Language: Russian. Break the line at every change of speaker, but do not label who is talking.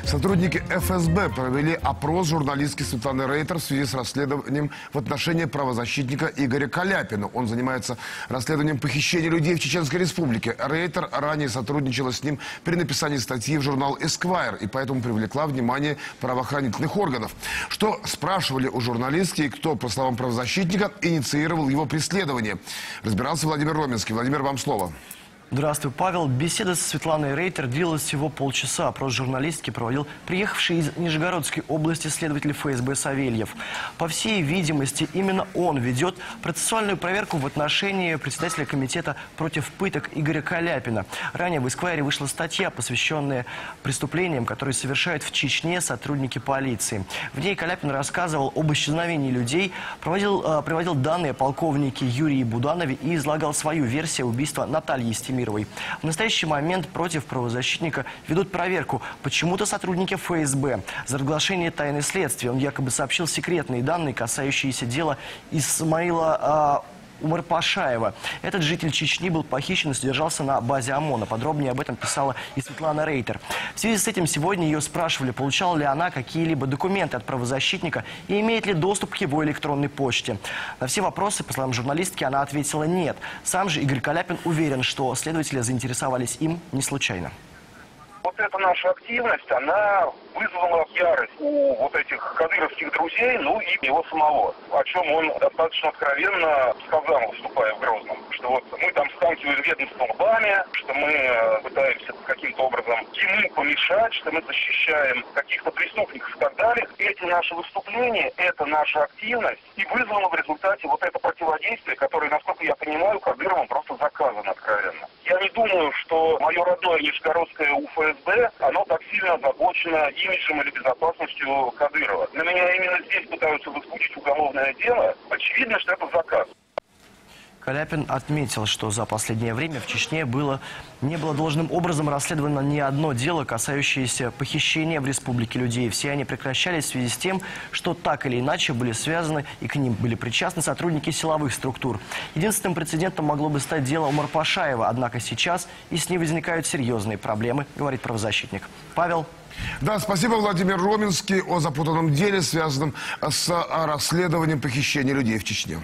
Сотрудники ФСБ провели опрос журналистки Светланы Рейтер в связи с расследованием в отношении правозащитника Игоря Каляпина. Он занимается расследованием похищения людей в Чеченской Республике. Рейтер ранее сотрудничала с ним при написании статьи в журнал Esquire и поэтому привлекла внимание правоохранительных органов. Что спрашивали у журналистки и кто, по словам правозащитника, инициировал его преследование? Разбирался Владимир Роменский. Владимир, вам слово.
Здравствуй, Павел. Беседа со Светланой Рейтер длилась всего полчаса. Опрос журналистки проводил приехавший из Нижегородской области следователь ФСБ Савельев. По всей видимости, именно он ведет процессуальную проверку в отношении председателя комитета против пыток Игоря Каляпина. Ранее в Esquire вышла статья, посвященная преступлениям, которые совершают в Чечне сотрудники полиции. В ней Каляпин рассказывал об исчезновении людей, приводил данные о полковнике Юрии Буданове и излагал свою версию убийства Натальи Стемировой. В настоящий момент против правозащитника ведут проверку. Почему-то сотрудники ФСБ за разглашение тайны следствия. Он якобы сообщил секретные данные, касающиеся дела Исмаила Умарпашаева. Этот житель Чечни был похищен и содержался на базе ОМОНа. Подробнее об этом писала и Светлана Рейтер. В связи с этим сегодня ее спрашивали, получала ли она какие-либо документы от правозащитника и имеет ли доступ к его электронной почте. На все вопросы, по словам журналистки, она ответила нет. Сам же Игорь Каляпин уверен, что следователи заинтересовались им не случайно.
Вот эта наша активность, она вызвала ярость у вот этих кадыровских друзей, ну и его самого. О чем он достаточно откровенно сказал, выступая в Грозном. Что вот мы там сталкиваем ведомство лбами, что мы пытаемся каким-то образом ему помешать, что мы защищаем каких-то преступников и так далее. Эти наши выступления, это наша активность и вызвало в результате вот это противодействие, которое, насколько я понимаю, Кадыровым просто заказано откровенно. Я не думаю, что мое родное Нижегородское УФСБ, оно так сильно озабочено имиджем или безопасностью Кадырова. На меня именно здесь пытаются возбудить уголовное дело. Очевидно, что это заказ.
Каляпин отметил, что за последнее время в Чечне не было должным образом расследовано ни одно дело, касающееся похищения в республике людей. Все они прекращались в связи с тем, что так или иначе были связаны и к ним были причастны сотрудники силовых структур. Единственным прецедентом могло бы стать дело Умарпашаева, однако сейчас и с ним возникают серьезные проблемы, говорит правозащитник. Павел.
Да, спасибо, Владимир Роменский, о запутанном деле, связанном с расследованием похищения людей в Чечне.